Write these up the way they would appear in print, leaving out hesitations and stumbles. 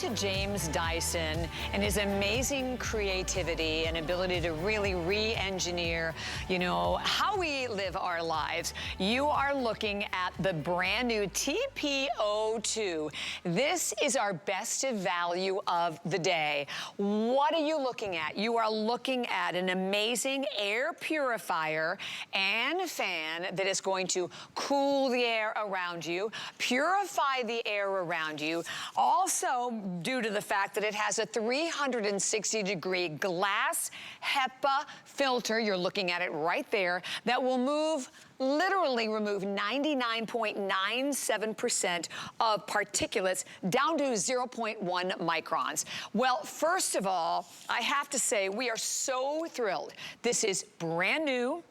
to James Dyson and his amazing creativity and ability to really re-engineer, you know, how we live our lives. You are looking at the brand new TP02. This is our best of value of the day. What are you looking at? You are looking at an amazing air purifier and fan that is going to cool the air around you, purify the air around you. Also, due to the fact that it has a 360-degree glass HEPA filter, you're looking at it right there, that will literally remove 99.97% of particulates down to 0.1 microns. Well, first of all, I have to say we are so thrilled. This is brand new.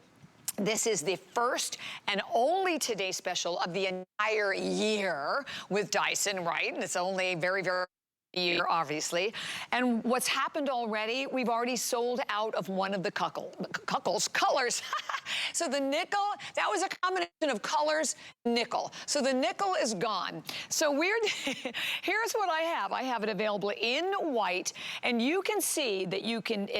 This is the first and only Today Special of the entire year with Dyson, right? And it's only very year, obviously. And what's happened already, we've already sold out of one of the colors. So the nickel, that was a combination of colors, nickel. So the nickel is gone. So here's what I have. I have it available in white, and you can see that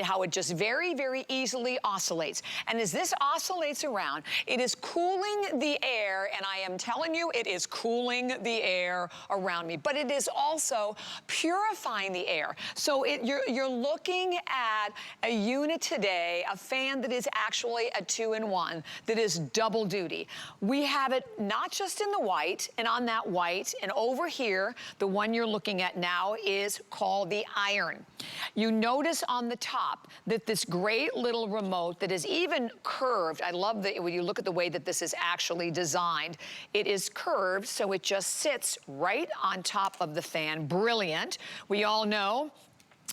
how it just very easily oscillates. And as this oscillates around, it is cooling the air, and I am telling you, it is cooling the air around me. But it is also purifying the air. So you're looking at a unit today, a fan that is actually a 2-in-1, that is double duty. We have it not just in the white, and on that white, and over here, the one you're looking at now is called the iron. You notice on the top that this great little remote that is even curved, I love that when you look at the way that this is actually designed, it is curved, so it just sits right on top of the fan. Brilliant. We all know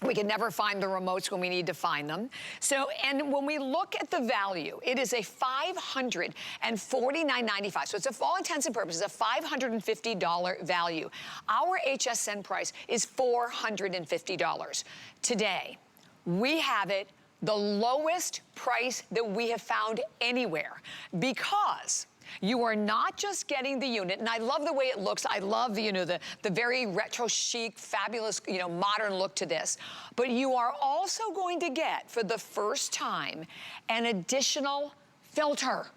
we can never find the remotes when we need to find them. So, and when we look at the value, it is a $549.95. So it's for all intents and purposes, a $550 value. Our HSN price is $450. Today, we have it the lowest price that we have found anywhere, because you are not just getting the unit, and I love the way it looks. I love the very retro chic, fabulous, modern look to this. But you are also going to get, for the first time, an additional filter.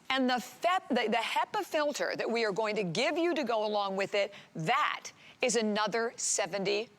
And the HEPA filter that we are going to give you to go along with it, that is another $70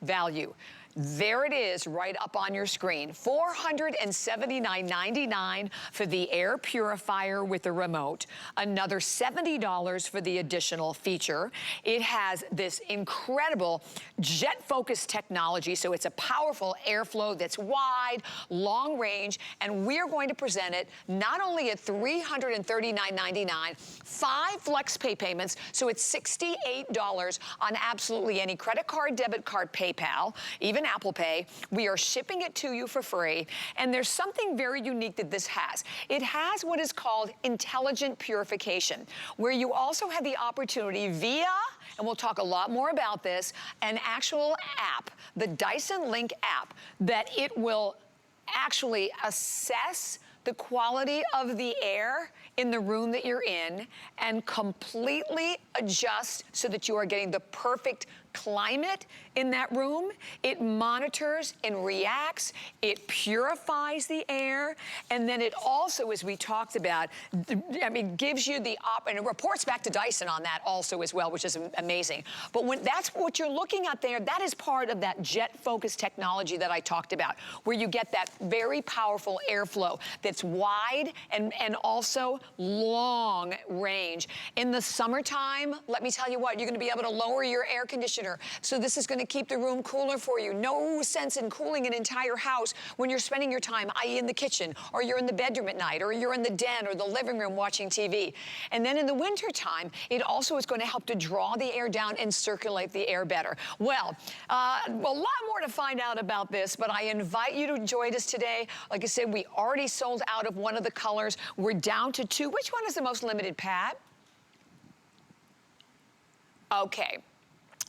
value. There it is, right up on your screen. $479.99 for the air purifier with the remote. Another $70 for the additional feature. It has this incredible jet focus technology, so it's a powerful airflow that's wide, long range, and we're going to present it not only at $339.99, 5 flex pay payments, so it's $68 on absolutely any credit card, debit card, PayPal, even Apple Pay. We are shipping it to you for free. And there's something very unique that this has. It has what is called intelligent purification, where you also have the opportunity via, and we'll talk a lot more about this, an actual app, the Dyson Link App, that it will actually assess the quality of the air in the room that you're in and completely adjust so that you are getting the perfect climate in that room. It monitors and reacts, it purifies the air, and then it also, as we talked about, gives you the and it reports back to Dyson on that also as well, which is amazing. But when that's what you're looking at there, that is part of that jet focus technology that I talked about, where you get that very powerful airflow that's wide and also long range. In the summertime, let me tell you what, you're gonna be able to lower your air conditioner. So this is gonna keep the room cooler for you. No sense in cooling an entire house when you're spending your time, i.e. in the kitchen, or you're in the bedroom at night, or you're in the den or the living room watching TV. And then in the winter time, it also is gonna help to draw the air down and circulate the air better. Well, a lot more to find out about this, but I invite you to join us today. Like I said, we already sold out of one of the colors. We're down to 2. Which one is the most limited, Pat? Okay.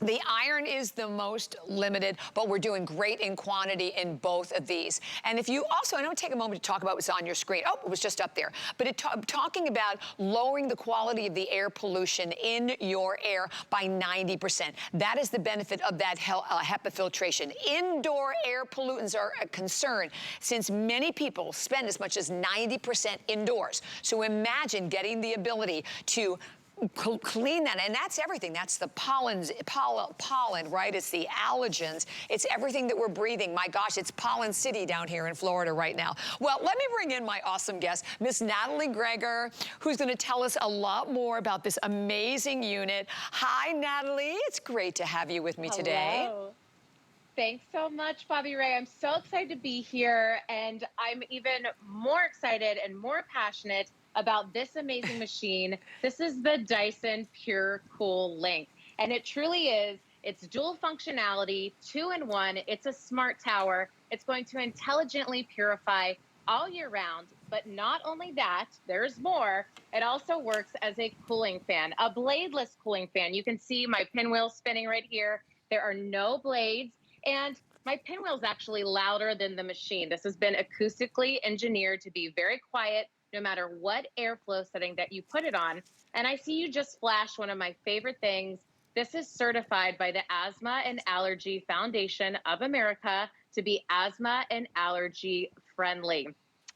The iron is the most limited, but we're doing great in quantity in both of these. And if you also, I want to take a moment to talk about what's on your screen. Oh, it was just up there. But talking about lowering the quality of the air pollution in your air by 90%. That is the benefit of that HEPA filtration. Indoor air pollutants are a concern since many people spend as much as 90% indoors. So imagine getting the ability to clean that, and that's everything. That's the pollen, right? It's the allergens. It's everything that we're breathing. My gosh, it's pollen city down here in Florida right now. Well, let me bring in my awesome guest, Miss Natalie Greger, who's going to tell us a lot more about this amazing unit. Hi, Natalie. It's great to have you with me today. Hello. Thanks so much, Bobby Ray. I'm so excited to be here, and I'm even more excited and more passionate about this amazing machine. This is the Dyson Pure Cool Link, and it truly is. It's dual functionality, 2-in-1. It's a smart tower. It's going to intelligently purify all year round, but not only that, there's more. It also works as a cooling fan, a bladeless cooling fan. You can see my pinwheel spinning right here. There are no blades. And my pinwheel is actually louder than the machine. This has been acoustically engineered to be very quiet, no matter what airflow setting that you put it on. And I see you just flash one of my favorite things. This is certified by the Asthma and Allergy Foundation of America to be asthma and allergy friendly.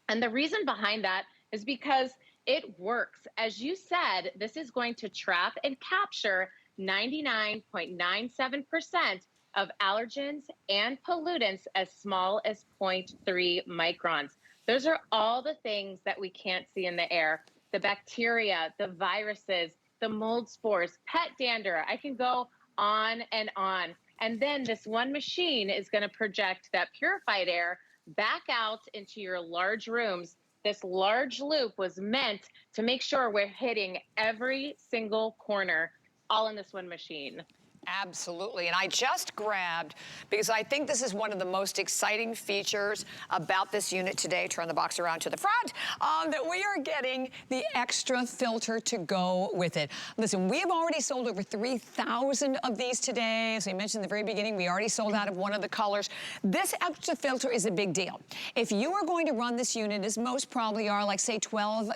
And the reason behind that is because it works. As you said, this is going to trap and capture 99.97% of allergens and pollutants as small as 0.3 microns. Those are all the things that we can't see in the air. The bacteria, the viruses, the mold spores, pet dander. I can go on and on. And then this one machine is going to project that purified air back out into your large rooms. This large loop was meant to make sure we're hitting every single corner, all in this one machine. Absolutely, and I just grabbed, because I think this is one of the most exciting features about this unit today, turn the box around to the front, that we are getting the extra filter to go with it. Listen, we have already sold over 3,000 of these today. As I mentioned at the very beginning, we already sold out of one of the colors. This extra filter is a big deal. If you are going to run this unit, as most probably are, like say 12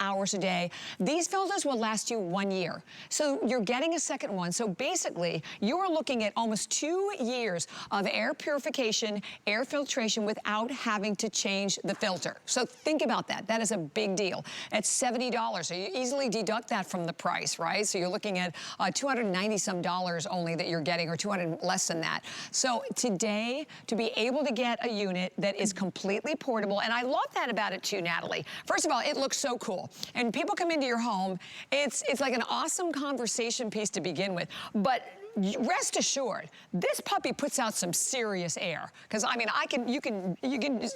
hours a day, these filters will last you 1 year. So you're getting a second one. So basically, you're looking at almost 2 years of air purification, air filtration without having to change the filter. So think about that. That is a big deal. It's $70. So you easily deduct that from the price, right? So you're looking at $290 some only that you're getting, or 200 less than that. So today, to be able to get a unit that is completely portable, and I love that about it too, Natalie. First of all, it looks so cool. And people come into your home, it's like an awesome conversation piece to begin with. But rest assured, this puppy puts out some serious air. Because I mean, you can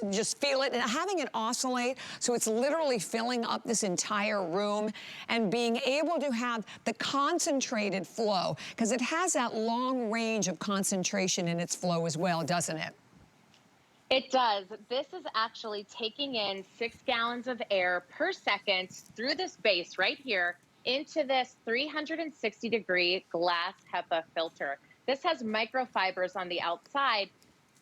just feel it, and having it oscillate, so it's literally filling up this entire room, and being able to have the concentrated flow, because it has that long range of concentration in its flow as well, doesn't it? It does. This is actually taking in 6 gallons of air per second through this base right here into this 360-degree glass HEPA filter. This has microfibers on the outside.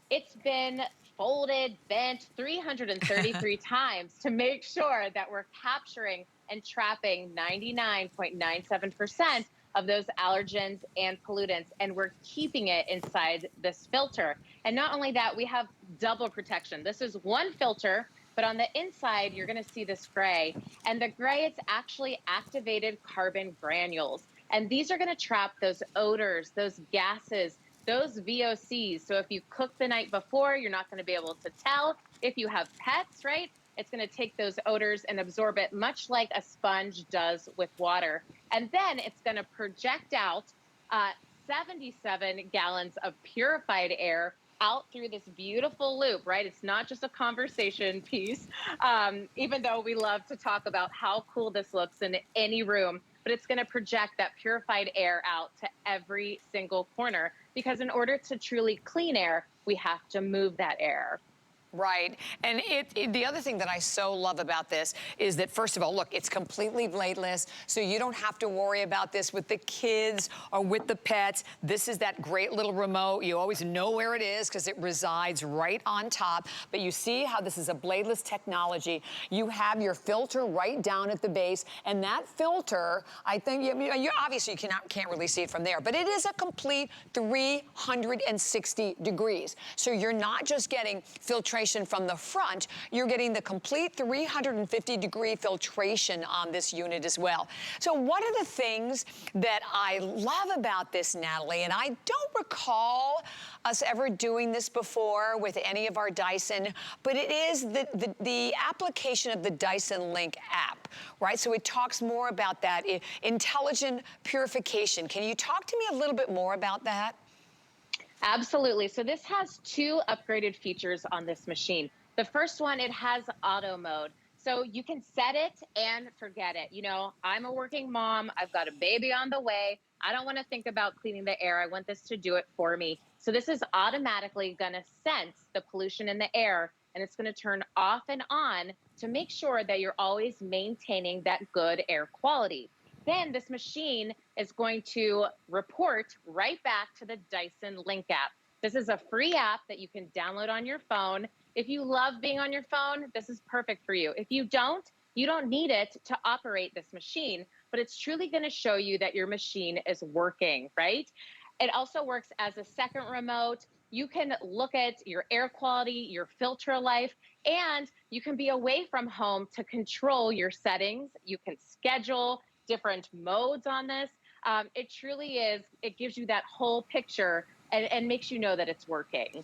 It's been folded, bent 333 times to make sure that we're capturing and trapping 99.97% of those allergens and pollutants, and we're keeping it inside this filter. And not only that, we have double protection. This is one filter, but on the inside, you're going to see this gray. And the gray, it's actually activated carbon granules. And these are going to trap those odors, those gases, those VOCs. So if you cook the night before, you're not going to be able to tell. If you have pets, right, it's going to take those odors and absorb it, much like a sponge does with water. And then it's going to project out 77 gallons of purified air out through this beautiful loop, right? It's not just a conversation piece, even though we love to talk about how cool this looks in any room, but it's going to project that purified air out to every single corner, because in order to truly clean air, we have to move that air. Right, and the other thing that I so love about this is that, first of all, look, it's completely bladeless, so you don't have to worry about this with the kids or with the pets. This is that great little remote. You always know where it is because it resides right on top. But you see how this is a bladeless technology. You have your filter right down at the base, and that filter, I think, you obviously you can't really see it from there, but it is a complete 360 degrees. So you're not just getting filtration from the front, you're getting the complete 350-degree filtration on this unit as well. So one of the things that I love about this, Natalie, and I don't recall us ever doing this before with any of our Dyson, but it is the application of the Dyson Link App, right? So it talks more about that, intelligent purification. Can you talk to me a little bit more about that? Absolutely. So this has two upgraded features on this machine. The first one, it has auto mode. So you can set it and forget it. You know, I'm a working mom. I've got a baby on the way. I don't want to think about cleaning the air. I want this to do it for me. So this is automatically going to sense the pollution in the air, and it's going to turn off and on to make sure that you're always maintaining that good air quality. Then this machine is going to report right back to the Dyson Link App. This is a free app that you can download on your phone. If you love being on your phone, this is perfect for you. If you don't need it to operate this machine, but it's truly going to show you that your machine is working, right? It also works as a second remote. You can look at your air quality, your filter life, and you can be away from home to control your settings. You can schedule different modes on this. It truly is, it gives you that whole picture and makes you know that it's working.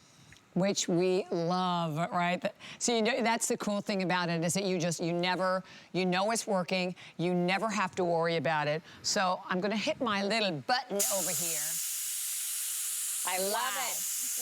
Which we love, right? So you know, that's the cool thing about it, is that you know it's working, you never have to worry about it. So I'm gonna hit my little button over here. I love it.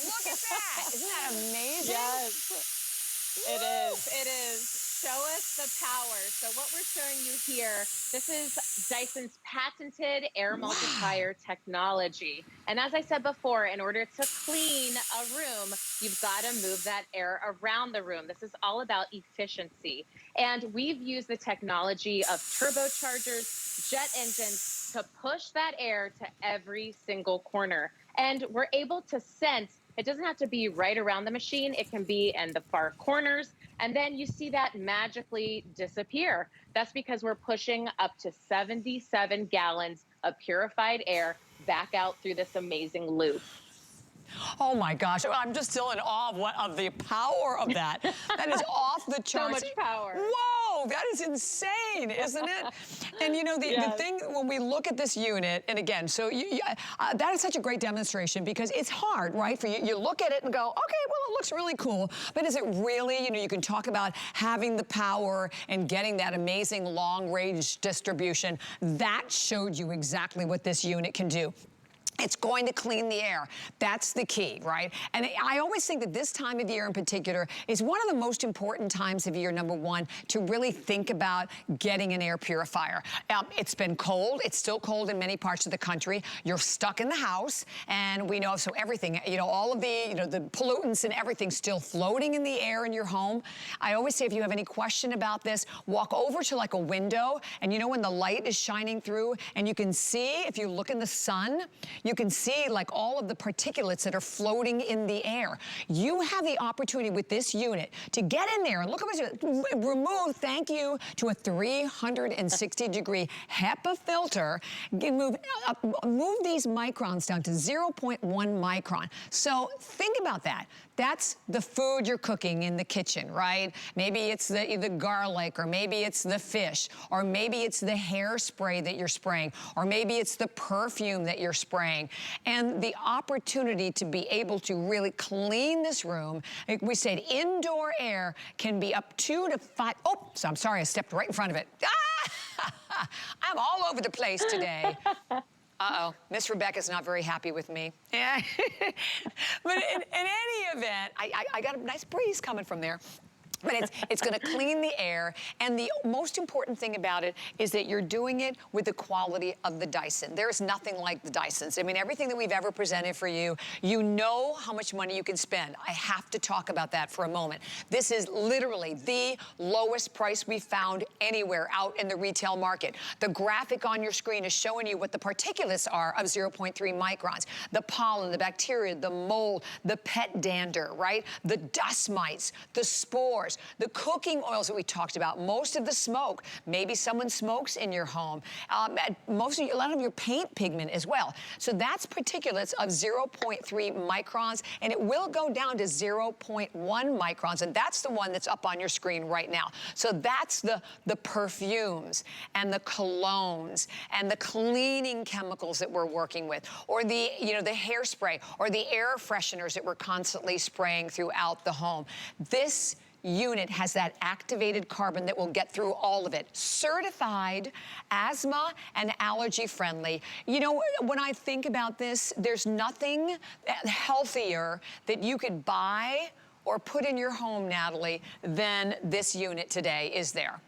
Look at that, isn't that amazing? Yes, it is, it is. Show us the power. So what we're showing you here, this is Dyson's patented air multiplier technology. And as I said before, in order to clean a room, you've got to move that air around the room. This is all about efficiency. And we've used the technology of turbochargers, jet engines to push that air to every single corner. And we're able to sense, it doesn't have to be right around the machine. It can be in the far corners. And then you see that magically disappear. That's because we're pushing up to 77 gallons of purified air back out through this amazing loop. Oh my gosh, I'm just still in awe of the power of that. That is off the charts. So much power. Whoa, that is insane, isn't it? And you know, the thing, when we look at this unit, and again, so that is such a great demonstration, because it's hard, right? For you look at it and go, okay, well, it looks really cool, but is it really, you know, you can talk about having the power and getting that amazing long-range distribution. That showed you exactly what this unit can do. It's going to clean the air. That's the key, right? And I always think that this time of year in particular is one of the most important times of year, number one, to really think about getting an air purifier. It's been cold. It's still cold in many parts of the country. You're stuck in the house, and we know, so everything, you know, all of the, you know, the pollutants and everything still floating in the air in your home. I always say, if you have any question about this, walk over to like a window, and you know when the light is shining through, and you can see, if you look in the sun, you can see like all of the particulates that are floating in the air. You have the opportunity with this unit to get in there and look at what remove, thank you, to a 360-degree HEPA filter. Move these microns down to 0.1 micron. So think about that. That's the food you're cooking in the kitchen, right? Maybe it's the garlic, or maybe it's the fish, or maybe it's the hairspray that you're spraying, or maybe it's the perfume that you're spraying. And the opportunity to be able to really clean this room, like we said, indoor air can be up 2 to 5, oh, so I'm sorry, I stepped right in front of it. Ah! I'm all over the place today. Uh-oh, Miss Rebecca's not very happy with me. Yeah. But in any event, I got a nice breeze coming from there. But it's going to clean the air, and the most important thing about it is that you're doing it with the quality of the Dyson. There is nothing like the Dysons. I mean, everything that we've ever presented for you, you know how much money you can spend. I have to talk about that for a moment. This is literally the lowest price we've found anywhere out in the retail market. The graphic on your screen is showing you what the particulates are of 0.3 microns. The pollen, the bacteria, the mold, the pet dander, right? The dust mites, the spores, the cooking oils that we talked about, most of the smoke. Maybe someone smokes in your home. A lot of your paint pigment as well. So that's particulates of 0.3 microns, and it will go down to 0.1 microns, and that's the one that's up on your screen right now. So that's the perfumes and the colognes and the cleaning chemicals that we're working with, or the hairspray or the air fresheners that we're constantly spraying throughout the home. This unit has that activated carbon that will get through all of it. Certified asthma and allergy friendly. You know, when I think about this, there's nothing healthier that you could buy or put in your home, Natalie, than this unit today, is there?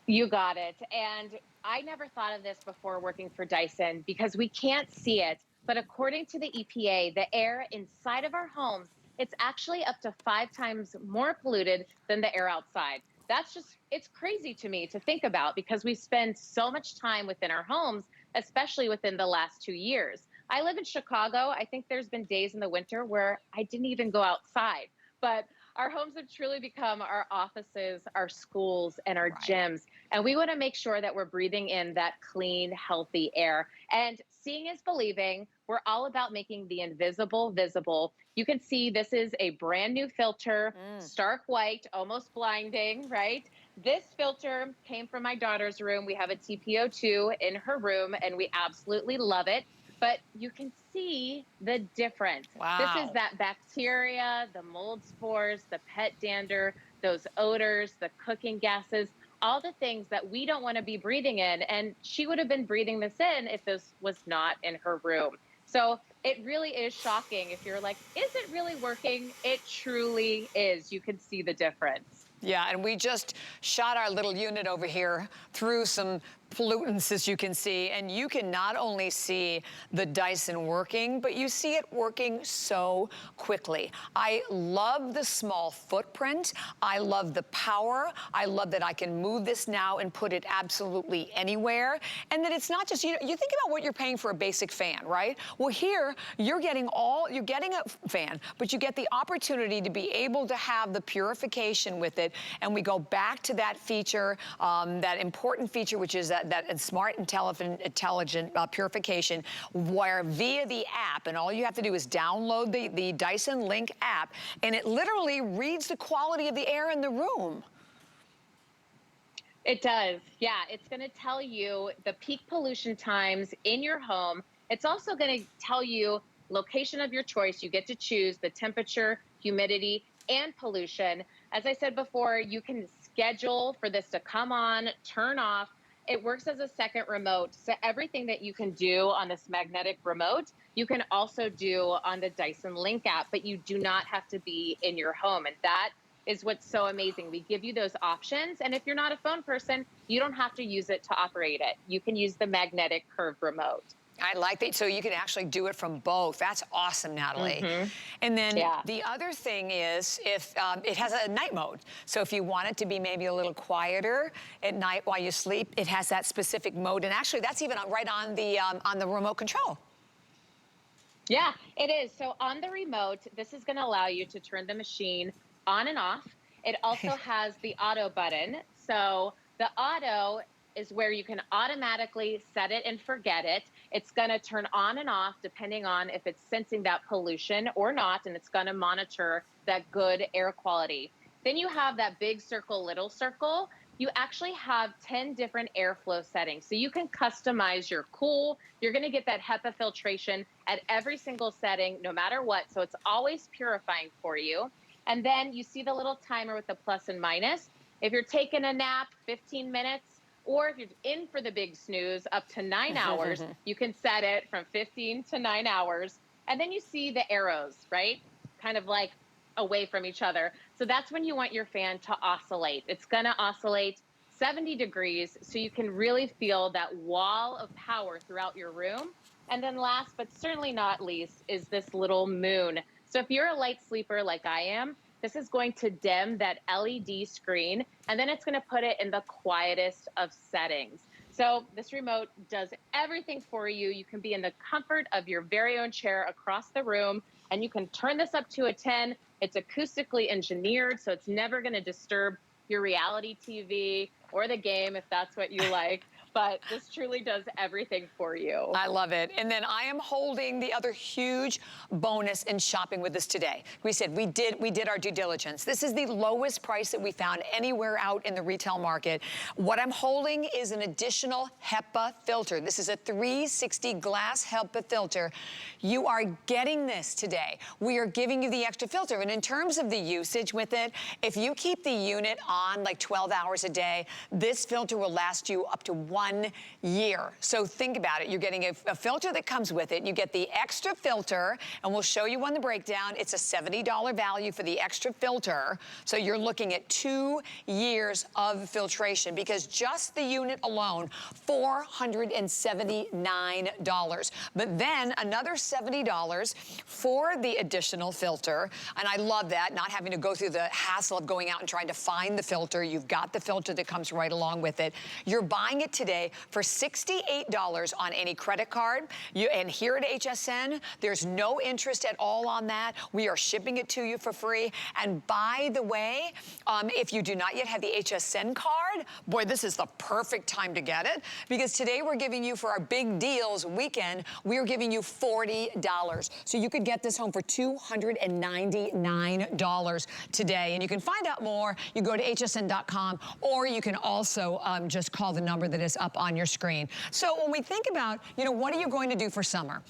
You got it. And I never thought of this before working for Dyson because we can't see it. But according to the EPA, the air inside of our homes, it's actually up to 5 times more polluted than the air outside. That's just, it's crazy to me to think about because we spend so much time within our homes, especially within the last 2 years. I live in Chicago. I think there's been days in the winter where I didn't even go outside. But our homes have truly become our offices, our schools, and our gyms. And we want to make sure that we're breathing in that clean, healthy air. And seeing is believing. We're all about making the invisible visible. You can see this is a brand new filter, stark white, almost blinding, right? This filter came from my daughter's room. We have a TPO2 in her room, and we absolutely love it. But you can see the difference. Wow. This is that bacteria, the mold spores, the pet dander, those odors, the cooking gases, all the things that we don't want to be breathing in. And she would have been breathing this in if this was not in her room. So it really is shocking. If you're like, is it really working? It truly is. You can see the difference. Yeah, and we just shot our little unit over here through some pollutants, as you can see, and you can not only see the Dyson working, but you see it working so quickly. I love the small footprint. I love the power. I love that I can move this now and put it absolutely anywhere, and that it's not just, you think about what you're paying for a basic fan, right? Well, here you're getting a fan, but you get the opportunity to be able to have the purification with it, and we go back to that feature, that important feature, which is that smart, intelligent purification, where via the app, and all you have to do is download the Dyson Link app, and it literally reads the quality of the air in the room. It does. Yeah, it's going to tell you the peak pollution times in your home. It's also going to tell you location of your choice. You get to choose the temperature, humidity, and pollution. As I said before, you can schedule for this to come on, turn off. It works as a second remote. So everything that you can do on this magnetic remote, you can also do on the Dyson Link app, but you do not have to be in your home. And that is what's so amazing. We give you those options. And if you're not a phone person, you don't have to use it to operate it. You can use the magnetic curved remote. I like that. So you can actually do it from both. That's awesome, Natalie. And then the other thing is, if it has a night mode. So if you want it to be maybe a little quieter at night while you sleep, it has that specific mode. And actually, that's even right on the remote control. Yeah, it is. So on the remote, this is going to allow you to turn the machine on and off. It also has the auto button. So the auto is where you can automatically set it and forget it. It's going to turn on and off depending on if it's sensing that pollution or not, and it's going to monitor that good air quality. Then you have that big circle, little circle. You actually have 10 different airflow settings. So you can customize your cool. You're going to get that Hepa filtration at every single setting, no matter what. So it's always purifying for you. And then you see the little timer with the plus and minus. If you're taking a nap, 15 minutes, or if you're in for the big snooze, up to 9 hours, you can set it from 15 to 9 hours. And then you see the arrows, right? Kind of like away from each other. So that's when you want your fan to oscillate. It's gonna oscillate 70 degrees so you can really feel that wall of power throughout your room. And then last but certainly not least is this little moon. So if you're a light sleeper like I am, this is going to dim that LED screen, and then it's going to put it in the quietest of settings. So this remote does everything for you. You can be in the comfort of your very own chair across the room, and you can turn this up to a 10. It's acoustically engineered, so it's never going to disturb your reality TV or the game if that's what you like. But this truly does everything for you. I love it. And then I am holding the other huge bonus in shopping with us today. We said we did our due diligence. This is the lowest price that we found anywhere out in the retail market. What I'm holding is an additional HEPA filter. This is a 360 glass HEPA filter. You are getting this today. We are giving you the extra filter. And in terms of the usage with it, if you keep the unit on like 12 hours a day, this filter will last you up to 1 year. So think about it. You're getting a filter that comes with it. You get the extra filter, and we'll show you on the breakdown. It's a $70 value for the extra filter. So you're looking at 2 years of filtration, because just the unit alone, $479. But then another $70 for the additional filter. And I love that, not having to go through the hassle of going out and trying to find the filter. You've got the filter that comes right along with it. You're buying it today for $68 on any credit card. And here at HSN, there's no interest at all on that. We are shipping it to you for free. And by the way, if you do not yet have the HSN card, boy, this is the perfect time to get it, because today we're giving you, for our big deals weekend, we're giving you $40. So you could get this home for $299 today. And you can find out more. You go to hsn.com, or you can also just call the number that is up on your screen. So when we think about, what are you going to do for summer?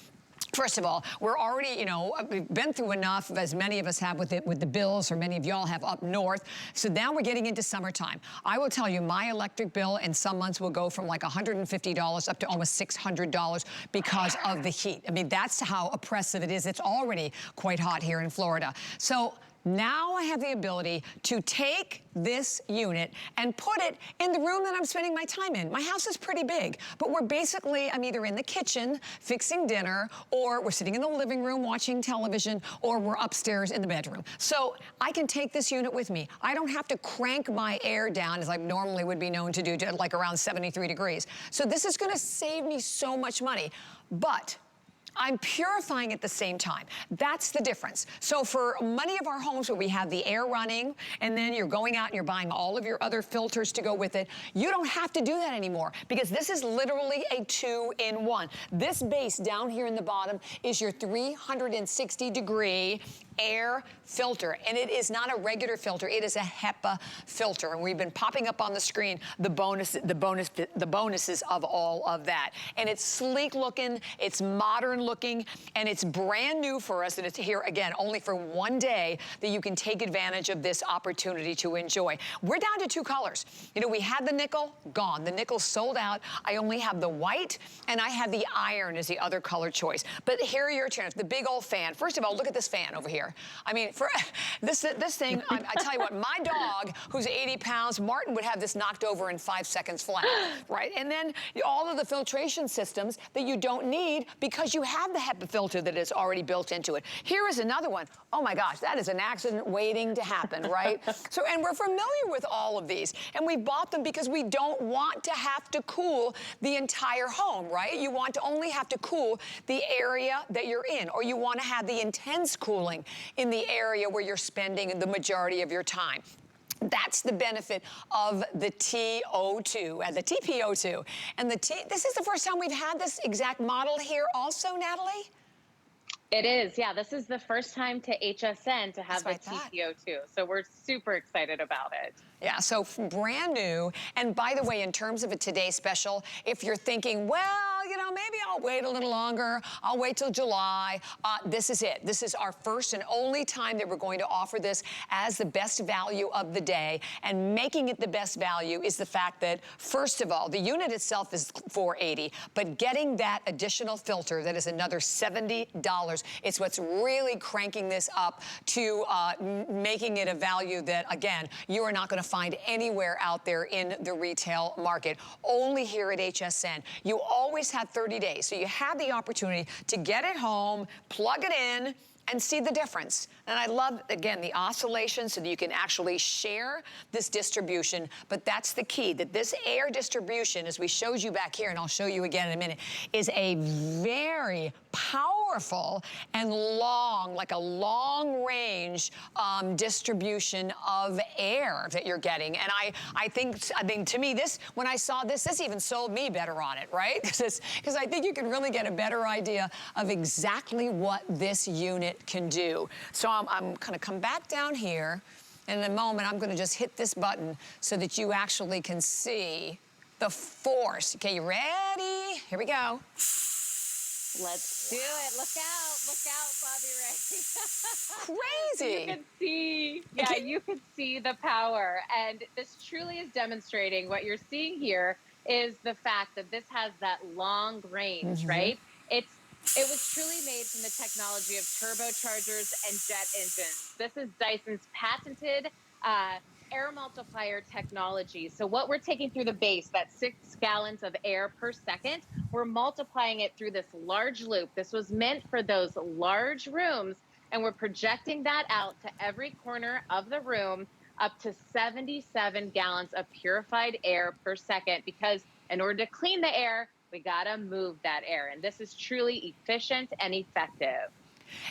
First of all, we're already, we've been through enough, as many of us have with the bills, or many of y'all have up north. So now we're getting into summertime. I will tell you, my electric bill in some months will go from like $150 up to almost $600 because of the heat. I mean, that's how oppressive it is. It's already quite hot here in Florida. So now I have the ability to take this unit and put it in the room that I'm spending my time in. My house is pretty big, but I'm either in the kitchen fixing dinner, or we're sitting in the living room watching television, or we're upstairs in the bedroom. So I can take this unit with me. I don't have to crank my air down, as I normally would be known to do, to like around 73 degrees. So this is gonna save me so much money. But I'm purifying at the same time. That's the difference. So for many of our homes where we have the air running, and then you're going out and you're buying all of your other filters to go with it, you don't have to do that anymore, because this is literally a 2-in-1. This base down here in the bottom is your 360-degree air filter, and it is not a regular filter. It is a HEPA filter, and we've been popping up on the screen the bonuses of all of that. And it's sleek looking, it's modern looking, and it's brand new for us. And it's here again only for one day that you can take advantage of this opportunity to enjoy. We're down to 2 colors. We had the nickel, gone. The nickel sold out. I only have the white, and I have the iron as the other color choice. But here are your channels. The big old fan. First of all, look at this fan over here. I mean, for this thing, I tell you what, my dog, who's 80 pounds, Martin, would have this knocked over in 5 seconds flat, right? And then all of the filtration systems that you don't need, because you have the HEPA filter that is already built into it. Here is another one. Oh my gosh, that is an accident waiting to happen, right? And we're familiar with all of these, and we bought them because we don't want to have to cool the entire home, right? You want to only have to cool the area that you're in, or you want to have the intense cooling in the area where you're spending the majority of your time. That's the benefit of the TO2, the TPO2. And this is the first time we've had this exact model here also, Natalie? It is, yeah. This is the first time to HSN to have the TPO2. So we're super excited about it. Yeah, so brand new. And by the way, in terms of a Today Special, if you're thinking, well, know, maybe I'll wait a little longer. I'll wait till July. This is it. This is our first and only time that we're going to offer this as the best value of the day. And making it the best value is the fact that, first of all, the unit itself is $480, but getting that additional filter, that is another $70. It's what's really cranking this up to making it a value that, again, you are not going to find anywhere out there in the retail market. Only here at HSN. You always have 30 days, so you have the opportunity to get it home, plug it in, and see the difference. And I love, again, the oscillation so that you can actually share this distribution, but that's the key, that this air distribution, as we showed you back here, and I'll show you again in a minute, is a very powerful and long, like a long range distribution of air that you're getting. And I think to me, this, when I saw this, this even sold me better on it, right? Because I think you can really get a better idea of exactly what this unit can do. So I'm gonna come back down here, and in a moment I'm gonna just hit this button so that you actually can see the force. Okay, you ready? Here we go. Let's do it. Look out, Bobby Ray. Crazy. You can see, yeah, you can see the power. And this truly is demonstrating what you're seeing here is the fact that this has that long range, right? It was truly made from the technology of turbochargers and jet engines. This is Dyson's patented air multiplier technology. So what we're taking through the base, that 6 gallons of air per second, we're multiplying it through this large loop. This was meant for those large rooms, and we're projecting that out to every corner of the room, up to 77 gallons of purified air per second, because in order to clean the air, we gotta move that air, and this is truly efficient and effective.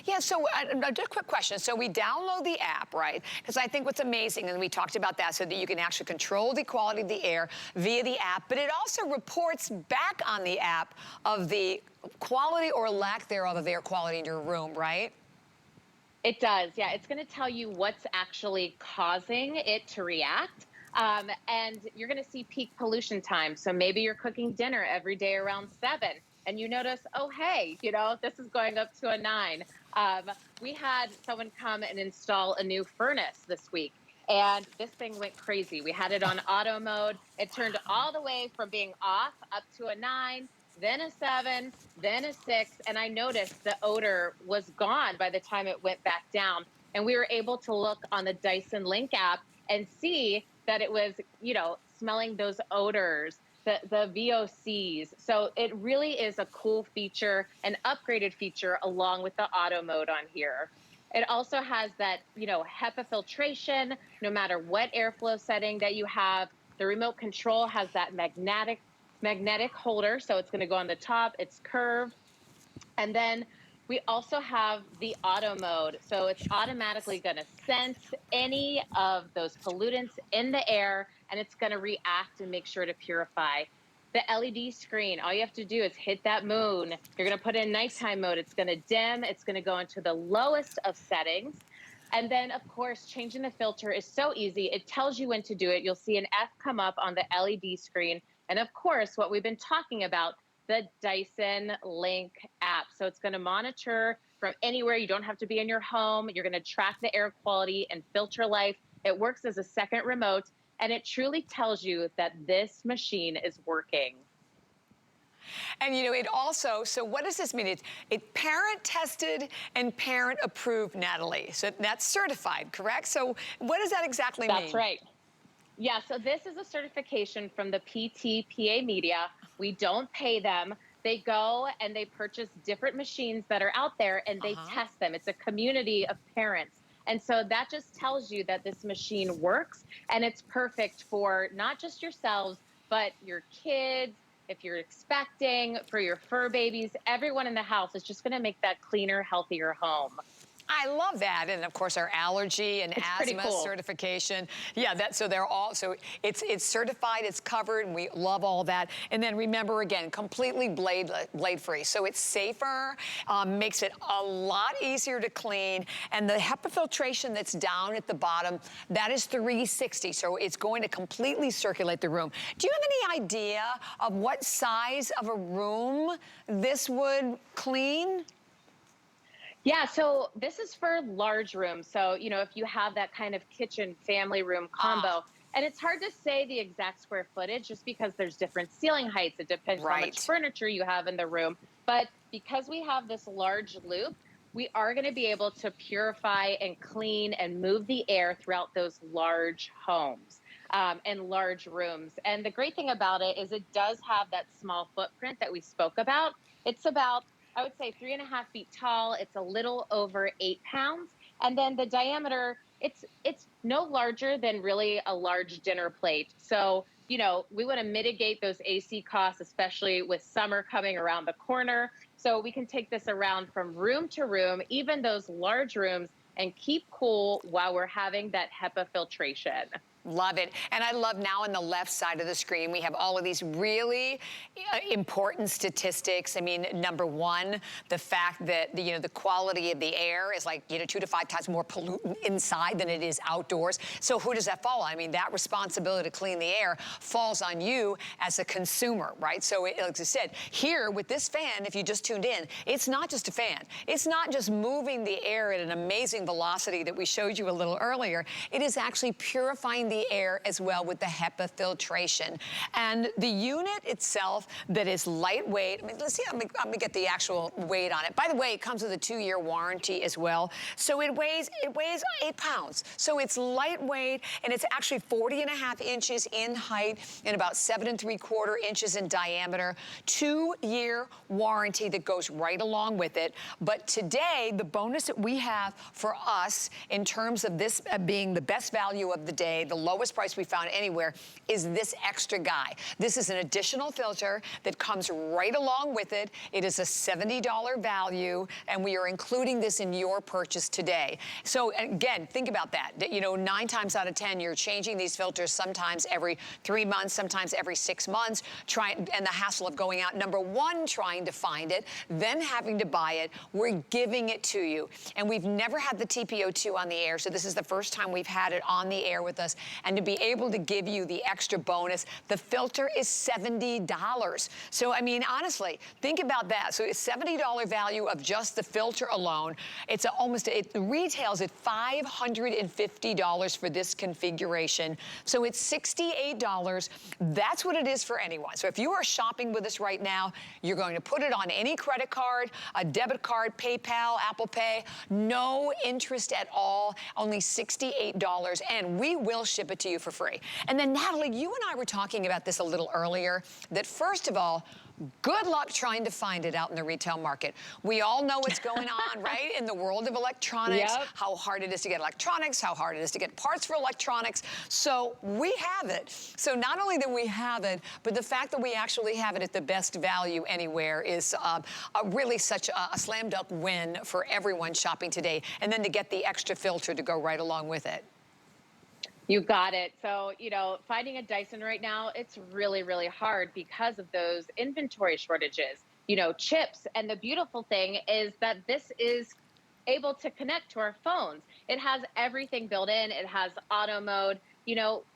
Yeah, so just a quick question. So we download the app, right? Because I think what's amazing, and we talked about that, so that you can actually control the quality of the air via the app, but it also reports back on the app of the quality or lack thereof of air quality in your room, right? It does, yeah. It's gonna tell you what's actually causing it to react. And you're going to see peak pollution time. So maybe you're cooking dinner every day around 7 and you notice, oh, hey, you know, this is going up to a 9. We had someone come and install a new furnace this week, and this thing went crazy. We had it on auto mode. It turned all the way from being off up to a 9, then a 7, then a 6. And I noticed the odor was gone by the time it went back down. And we were able to look on the Dyson Link app and see that it was, you know, smelling those odors, the VOCs. So it really is a cool feature, an upgraded feature along with the auto mode on here. It also has that, you know, Hepa filtration, no matter what airflow setting that you have. The remote control has that magnetic holder, so it's gonna go on the top, it's curved. And then we also have the auto mode. So it's automatically gonna sense any of those pollutants in the air, and it's gonna react and make sure to purify. The LED screen, all you have to do is hit that moon. You're gonna put in nighttime mode. It's gonna dim, it's gonna go into the lowest of settings. And then, of course, changing the filter is so easy. It tells you when to do it. You'll see an F come up on the LED screen. And of course, what we've been talking about, the Dyson Link app. So it's gonna monitor from anywhere. You don't have to be in your home. You're gonna track the air quality and filter life. It works as a second remote, and it truly tells you that this machine is working. And you know, it also, so what does this mean? It's parent tested and parent approved, Natalie. So that's certified, correct? So what does that exactly mean? That's right. Yeah, so this is a certification from the PTPA Media. We don't pay them. They go and they purchase different machines that are out there and they test them. It's a community of parents. And so that just tells you that this machine works and it's perfect for not just yourselves, but your kids, if you're expecting, for your fur babies, everyone in the house. Is just gonna make that cleaner, healthier home. I love that, and of course our allergy and It's pretty asthma cool. certification. Yeah, so they're all, so it's certified, it's covered, and we love all that. And then remember again, completely blade free. So it's safer, makes it a lot easier to clean. And the HEPA filtration that's down at the bottom, that is 360. So it's going to completely circulate the room. Do you have any idea of what size of a room this would clean? Yeah, so this is for large rooms. So, if you have that kind of kitchen family room combo, and it's hard to say the exact square footage just because there's different ceiling heights. It depends how much furniture you have in the room. But because we have this large loop, we are going to be able to purify and clean and move the air throughout those large homes and large rooms. And the great thing about it is it does have that small footprint that we spoke about. It's about, I would say, 3.5 feet tall. It's a little over 8 pounds. And then the diameter, it's no larger than really a large dinner plate. So, we want to mitigate those AC costs, especially with summer coming around the corner. So we can take this around from room to room, even those large rooms, and keep cool while we're having that HEPA filtration. Love it. And I love now on the left side of the screen, we have all of these really important statistics. I mean, number one, the fact that the quality of the air is like 2 to 5 times more pollutant inside than it is outdoors. So who does that fall on? I mean, that responsibility to clean the air falls on you as a consumer, right? So like I said, here with this fan, if you just tuned in, it's not just a fan. It's not just moving the air at an amazing velocity that we showed you a little earlier. It is actually purifying the air as well with the HEPA filtration. And the unit itself that is lightweight, I mean, let's see, I'm gonna get the actual weight on it. By the way, it comes with a 2-year warranty as well. So it weighs 8 pounds. So it's lightweight, and it's actually 40.5 inches in height and about 7.75 inches in diameter. 2-year warranty that goes right along with it. But today, the bonus that we have for us in terms of this being the best value of the day, the lowest price we found anywhere, is this extra guy. This is an additional filter that comes right along with it. It is a $70 value, and we are including this in your purchase today. So again, think about that. 9 times out of 10, you're changing these filters sometimes every 3 months, sometimes every 6 months, and the hassle of going out, number one, trying to find it, then having to buy it. We're giving it to you. And we've never had the TPO2 on the air, so this is the first time we've had it on the air with us. And to be able to give you the extra bonus, the filter is $70. So, I mean, honestly, think about that. So it's $70 value of just the filter alone. It's it retails at $550 for this configuration. So it's $68. That's what it is for anyone. So if you are shopping with us right now, you're going to put it on any credit card, a debit card, PayPal, Apple Pay, no interest at all, only $68, and we will ship it to you for free. And then Natalie, you and I were talking about this a little earlier, that first of all, good luck trying to find it out in the retail market. We all know what's going on, right? In the world of electronics, how hard it is to get electronics, how hard it is to get parts for electronics. So we have it. So not only that we have it, but the fact that we actually have it at the best value anywhere is really such a slam dunk win for everyone shopping today. And then to get the extra filter to go right along with it. You got it. So, finding a Dyson right now, it's really, really hard because of those inventory shortages, chips. And the beautiful thing is that this is able to connect to our phones. It has everything built in. It has auto mode.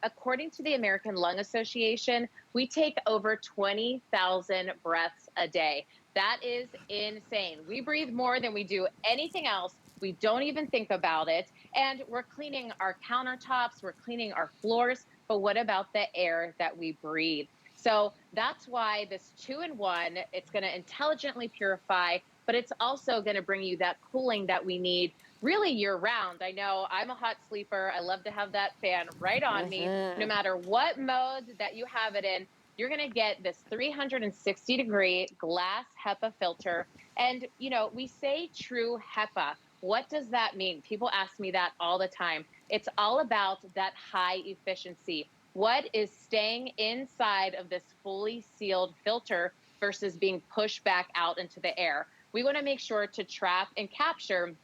According to the American Lung Association, we take over 20,000 breaths a day. That is insane. We breathe more than we do anything else. We don't even think about it. And we're cleaning our countertops, we're cleaning our floors, but what about the air that we breathe? So that's why this 2-in-1, it's gonna intelligently purify, but it's also gonna bring you that cooling that we need really year round. I know I'm a hot sleeper. I love to have that fan right on me. No matter what mode that you have it in, you're gonna get this 360-degree glass HEPA filter. And we say true HEPA. What does that mean? People ask me that all the time. It's all about that high efficiency. What is staying inside of this fully sealed filter versus being pushed back out into the air? We want to make sure to trap and capture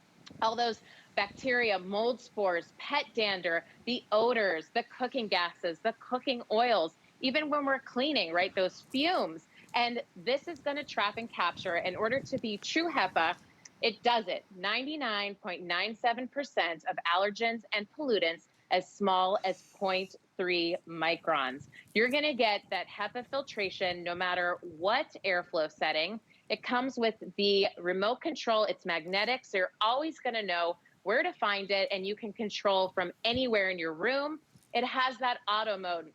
all those bacteria, mold spores, pet dander, the odors, the cooking gases, the cooking oils, even when we're cleaning, right? Those fumes. And this is going to trap and capture. In order to be true HEPA, it does it 99.97% of allergens and pollutants as small as zero point 0.3 microns. You're going to get that HEPA filtration no matter what airflow setting. It comes with the remote control. It's magnetic, so you're always going to know where to find it, and you can control from anywhere in your room. It has that auto mode.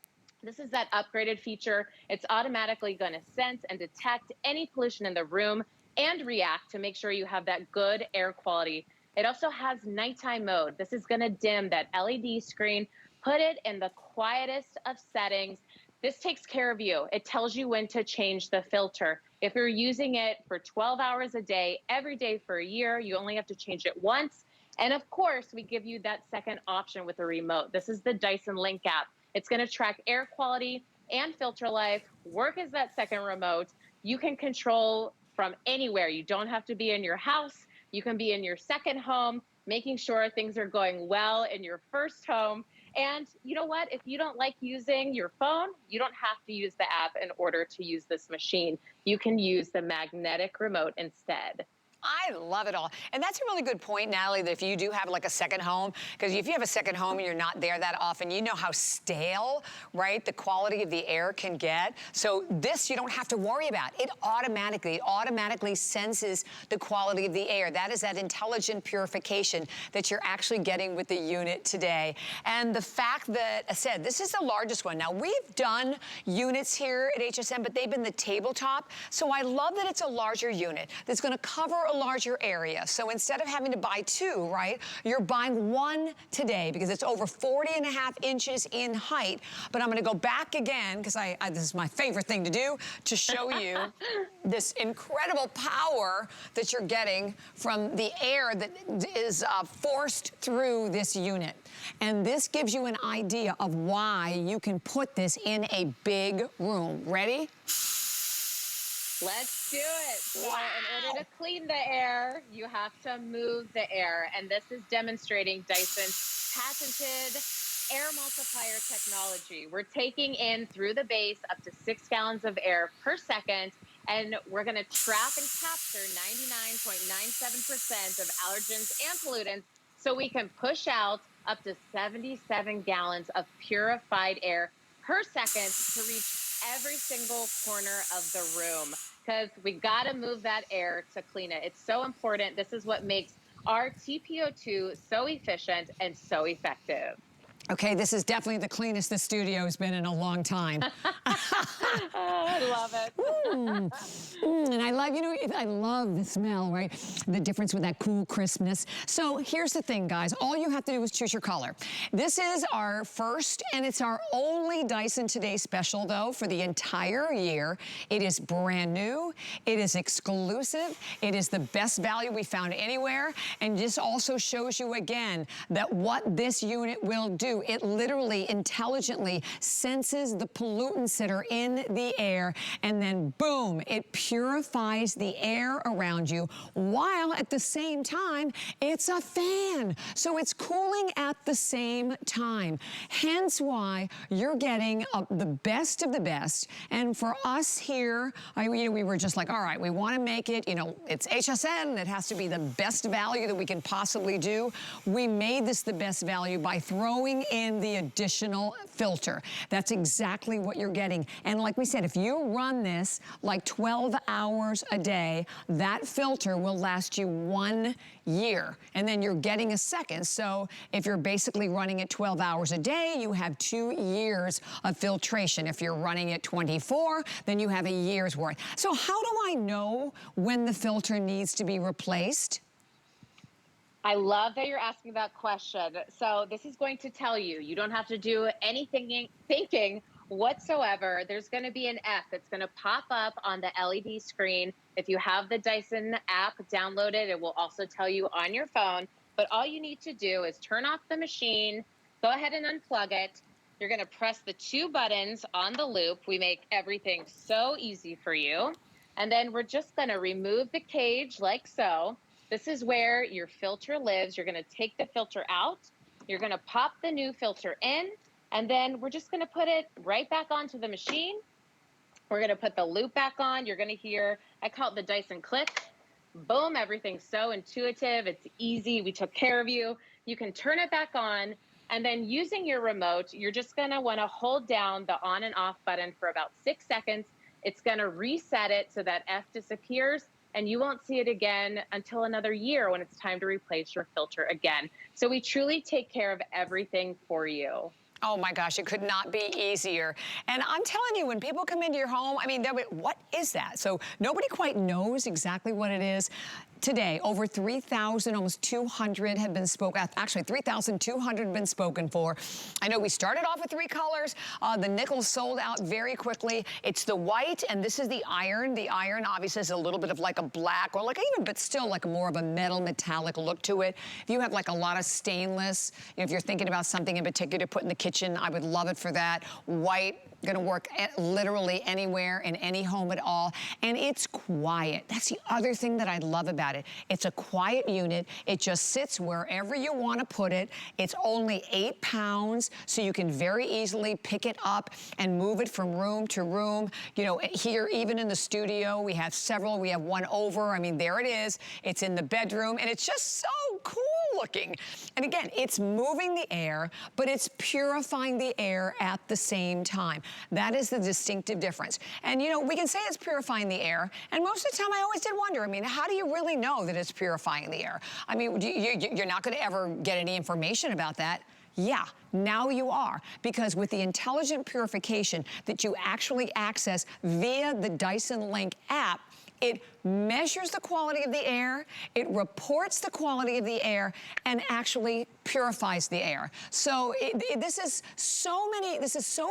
This is that upgraded feature. It's automatically going to sense and detect any pollution in the room and react to make sure you have that good air quality. It also has nighttime mode. This is going to dim that LED screen, put it in the quietest of settings. This takes care of you. It tells you when to change the filter. If you're using it for 12 hours a day, every day for a year, you only have to change it once. And of course, we give you that second option with a remote. This is the Dyson Link App. It's going to track air quality and filter life, work as that second remote. You can control from anywhere. You don't have to be in your house. You can be in your second home, making sure things are going well in your first home. And you know what? If you don't like using your phone, you don't have to use the app in order to use this machine. You can use the magnetic remote instead. I love it all. And that's a really good point, Natalie, that if you do have like a second home, because if you have a second home and you're not there that often, you know how stale, right, the quality of the air can get. So this you don't have to worry about. It automatically senses the quality of the air. That is that intelligent purification that you're actually getting with the unit today. And the fact that, I said, this is the largest one. Now, we've done units here at HSN, but they've been the tabletop. So I love that it's a larger unit that's going to cover a larger area. So instead of having to buy two, right, you're buying one today because it's over 40.5 inches in height. But I'm going to go back again because this is my favorite thing to do, to show you this incredible power that you're getting from the air that is forced through this unit. And this gives you an idea of why you can put this in a big room. Ready? Let's do it. So in order to clean the air, you have to move the air. And this is demonstrating Dyson's patented air multiplier technology. We're taking in through the base up to 6 gallons of air per second, and we're going to trap and capture 99.97% of allergens and pollutants so we can push out up to 77 gallons of purified air per second to reach every single corner of the room, because we got to move that air to clean it. It's so important. This is what makes our TPO2 so efficient and so effective. Okay, this is definitely the cleanest the studio has been in a long time. I love it. And I love, I love the smell, right? The difference with that cool crispness. So here's the thing, guys. All you have to do is choose your color. This is our first, and it's our only Dyson Today special, though, for the entire year. It is brand new. It is exclusive. It is the best value we found anywhere. And this also shows you, again, that what this unit will do. It literally intelligently senses the pollutants that are in the air, and then boom, it purifies the air around you, while at the same time, it's a fan. So it's cooling at the same time. Hence why you're getting the best of the best. And for us here, we were just like, all right, we want to make it, it's HSN. It has to be the best value that we can possibly do. We made this the best value by throwing in the additional filter. That's exactly what you're getting. And like we said, if you run this like 12 hours a day, that filter will last you 1 year. And then you're getting a second. So if you're basically running it 12 hours a day, you have 2 years of filtration. If you're running it 24, then you have a year's worth. So how do I know when the filter needs to be replaced? I love that you're asking that question. So this is going to tell you, you don't have to do anything thinking whatsoever. There's going to be an F. It's going to pop up on the LED screen. If you have the Dyson app downloaded, it will also tell you on your phone. But all you need to do is turn off the machine, go ahead and unplug it. You're going to press the 2 buttons on the loop. We make everything so easy for you. And then we're just going to remove the cage like so. This is where your filter lives. You're gonna take the filter out, you're gonna pop the new filter in, and then we're just gonna put it right back onto the machine. We're gonna put the loop back on. You're gonna hear, I call it the Dyson click. Boom, everything's so intuitive, it's easy, we took care of you. You can turn it back on, and then using your remote, you're just gonna wanna hold down the on and off button for about 6 seconds. It's gonna reset it so that F disappears, and you won't see it again until another year when it's time to replace your filter again. So we truly take care of everything for you. Oh my gosh, it could not be easier. And I'm telling you, when people come into your home, I mean, what is that? So nobody quite knows exactly what it is. Today, over 3,000, almost 200 have been spoken, actually 3,200 have been spoken for. I know we started off with 3 colors. The nickel sold out very quickly. It's the white, and this is the iron. The iron obviously has a little bit of like a black, or like even, but still like more of a metal metallic look to it. If you have like a lot of stainless, you know, if you're thinking about something in particular to put in the kitchen, I would love it for that. White, gonna work literally anywhere in any home at all. And it's quiet. That's the other thing that I love about it. It's a quiet unit. It just sits wherever you wanna put it. It's only 8 pounds, so you can very easily pick it up and move it from room to room. You know, here, even in the studio, we have several. We have one over. I mean, there it is. It's in the bedroom, and it's just so cool looking. And again, it's moving the air, but it's purifying the air at the same time. That is the distinctive difference. And you know, we can say it's purifying the air, and most of the time I always did wonder, I mean, how do you really know that it's purifying the air? I mean, you're not gonna ever get any information about that. Yeah, now you are, because with the intelligent purification that you actually access via the Dyson Link app, it measures the quality of the air, it reports the quality of the air, and actually purifies the air. So this is so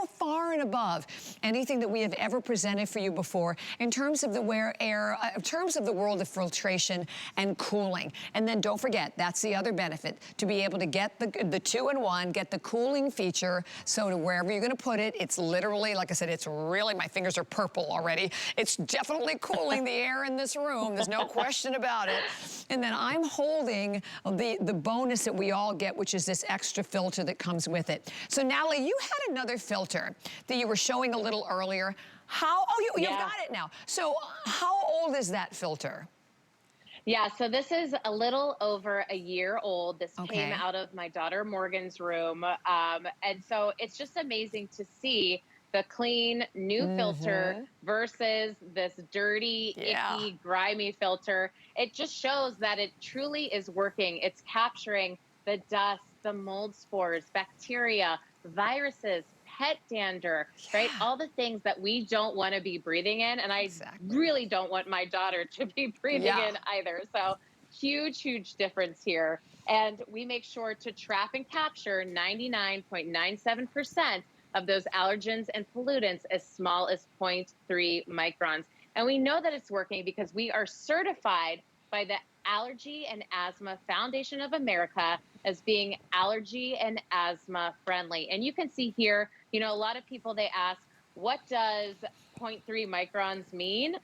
far and above anything that we have ever presented for you before in terms of the in terms of the world of filtration and cooling. And then don't forget, that's the other benefit, to be able to get the 2-in-1, get the cooling feature, so to wherever you're gonna put it, it's literally, like I said, it's really, my fingers are purple already. It's definitely cooling the air in this room. There's no question about it. And then I'm holding the bonus that we all get, which is this extra filter that comes with it. So Natalie, you had another filter that you were showing a little earlier. You've got it now. So how old is that filter? Yeah, so this is a little over a year old. This came out of my daughter Morgan's room. And so it's just amazing to see the clean new filter versus this dirty, icky, grimy filter. It just shows that it truly is working. It's capturing the dust, the mold spores, bacteria, viruses, pet dander, right? All the things that we don't want to be breathing in. And I really don't want my daughter to be breathing in either. So huge, huge difference here. And we make sure to trap and capture 99.97% of those allergens and pollutants as small as 0.3 microns. And we know that it's working because we are certified by the Allergy and Asthma Foundation of America as being allergy and asthma friendly. And you can see here, you know, a lot of people, they ask, what does 0.3 microns mean?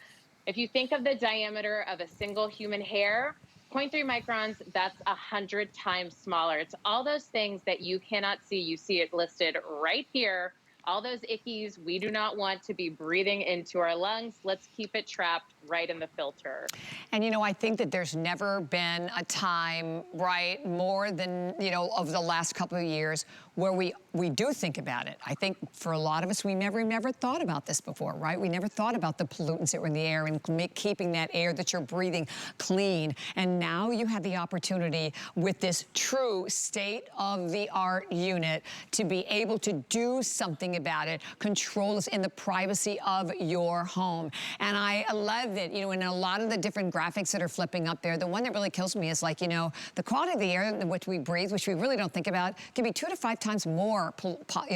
If you think of the diameter of a single human hair, 0.3 microns, that's 100 times smaller. It's all those things that you cannot see. You see it listed right here. All those ickies we do not want to be breathing into our lungs. Let's keep it trapped right in the filter. And you know, I think that there's never been a time, right, more than, you know, of the last couple of years where we do think about it. I think for a lot of us, we never thought about this before, right? We never thought about the pollutants that were in the air and keeping that air that you're breathing clean. And now you have the opportunity with this true state-of-the-art unit to be able to do something about it, control this in the privacy of your home. And I love that, you know, in a lot of the different graphics that are flipping up there, the one that really kills me is like, you know, the quality of the air in which we breathe, which we really don't think about, can be 2 to 5 times times more,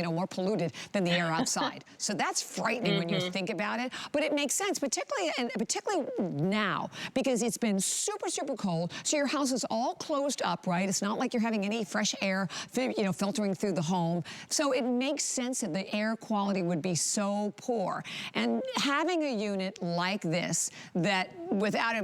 more polluted than the air outside. So that's frightening when you think about it. But it makes sense, particularly now, because it's been super, super cold. So your house is all closed up, right? It's not like you're having any fresh air, filtering through the home. So it makes sense that the air quality would be so poor. And having a unit like this that without,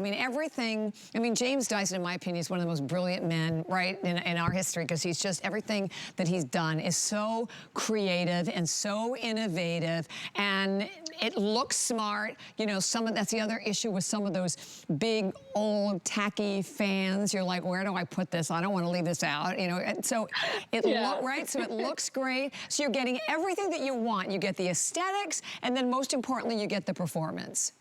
James Dyson, in my opinion, is one of the most brilliant men, right, in our history, because he's just, everything that he's done is so creative and so innovative, and it looks smart. That's the other issue with some of those big, old, tacky fans. You're like, where do I put this? I don't want to leave this out, and so so it looks great. So you're getting everything that you want. You get the aesthetics, and then most importantly, you get the performance.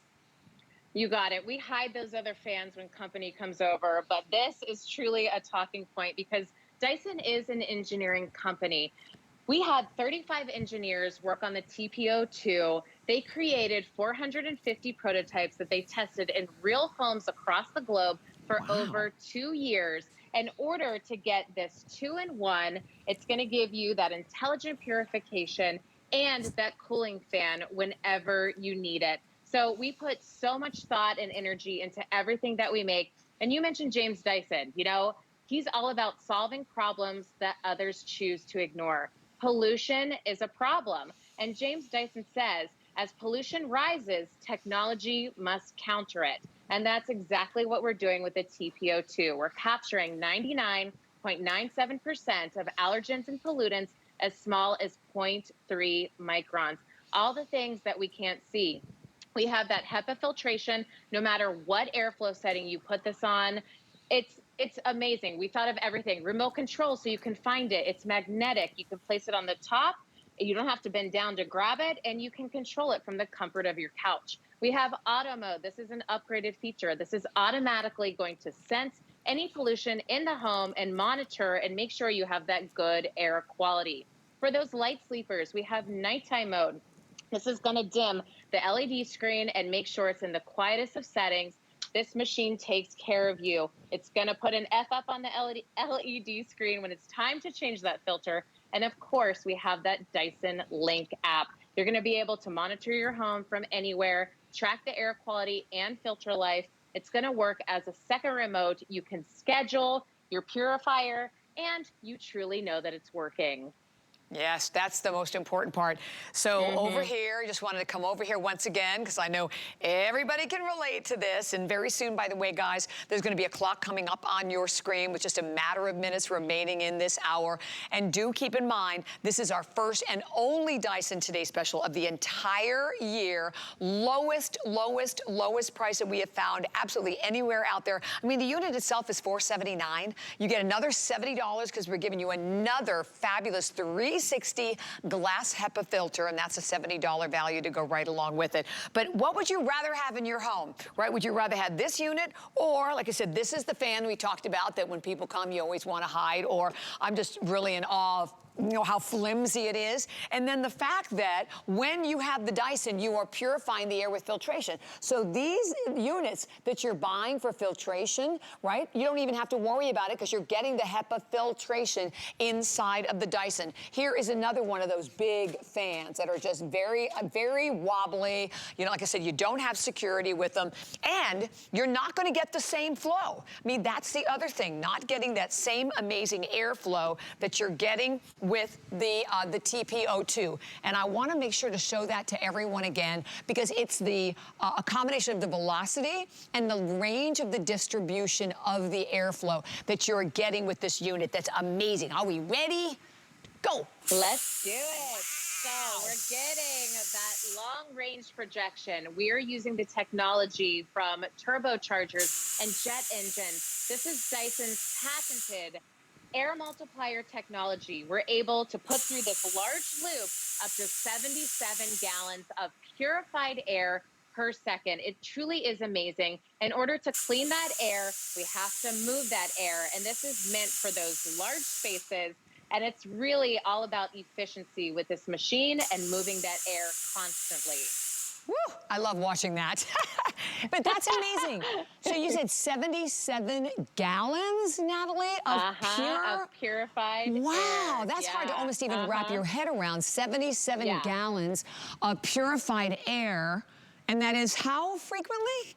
You got it. We hide those other fans when company comes over, but this is truly a talking point because Dyson is an engineering company. We had 35 engineers work on the TP02. They created 450 prototypes that they tested in real homes across the globe for over 2 years. In order to get this 2-in-1, it's going to give you that intelligent purification and that cooling fan whenever you need it. So we put so much thought and energy into everything that we make. And you mentioned James Dyson. He's all about solving problems that others choose to ignore. Pollution is a problem. And James Dyson says, as pollution rises, technology must counter it. And that's exactly what we're doing with the TP02. We're capturing 99.97% of allergens and pollutants as small as 0.3 microns. All the things that we can't see. We have that Hepa filtration. No matter what airflow setting you put this on, it's amazing. We thought of everything. Remote control, so you can find it. It's magnetic. You can place it on the top. You don't have to bend down to grab it, and you can control it from the comfort of your couch. We have auto mode. This is an upgraded feature. This is automatically going to sense any pollution in the home and monitor and make sure you have that good air quality. For those light sleepers, we have nighttime mode. This is going to dim the LED screen and make sure it's in the quietest of settings. This machine takes care of you. It's going to put an F up on the LED screen when it's time to change that filter. And of course, we have that Dyson Link app. You're going to be able to monitor your home from anywhere, track the air quality and filter life. It's going to work as a second remote. You can schedule your purifier, and you truly know that it's working. Yes, that's the most important part. So over here, just wanted to come over here once again because I know everybody can relate to this. And very soon, by the way, guys, there's going to be a clock coming up on your screen with just a matter of minutes remaining in this hour. And do keep in mind, this is our first and only Dyson Today special of the entire year. Lowest price that we have found absolutely anywhere out there. I mean, the unit itself is $479. You get another $70 because we're giving you another fabulous 360 glass Hepa filter, and that's a $70 value to go right along with it. But what would you rather have in your home, right? Would you rather have this unit, or like I said, this is the fan we talked about that when people come, you always want to hide, or I'm just really in awe of how flimsy it is. And then the fact that when you have the Dyson, you are purifying the air with filtration. So these units that you're buying for filtration, right, you don't even have to worry about it because you're getting the Hepa filtration inside of the Dyson. Here is another one of those big fans that are just very wobbly. Like I said, you don't have security with them, and you're not going to get the same flow. I mean, that's the other thing, not getting that same amazing airflow that you're getting with the TP02. And I want to make sure to show that to everyone again because it's a combination of the velocity and the range of the distribution of the airflow that you're getting with this unit. That's amazing. Are we ready? Go. Let's do it. So we're getting that long-range projection. We are using the technology from turbochargers and jet engines. This is Dyson's patented air multiplier technology. We're able to put through this large loop up to 77 gallons of purified air per second. It truly is amazing. In order to clean that air, we have to move that air. And this is meant for those large spaces. And it's really all about efficiency with this machine and moving that air constantly. Woo, I love watching that. But that's amazing. So you said 77 gallons, Natalie, of Of purified Wow, air. that's hard to Yeah. almost even wrap your head around. 77 Yeah. gallons of purified air. And that is how frequently?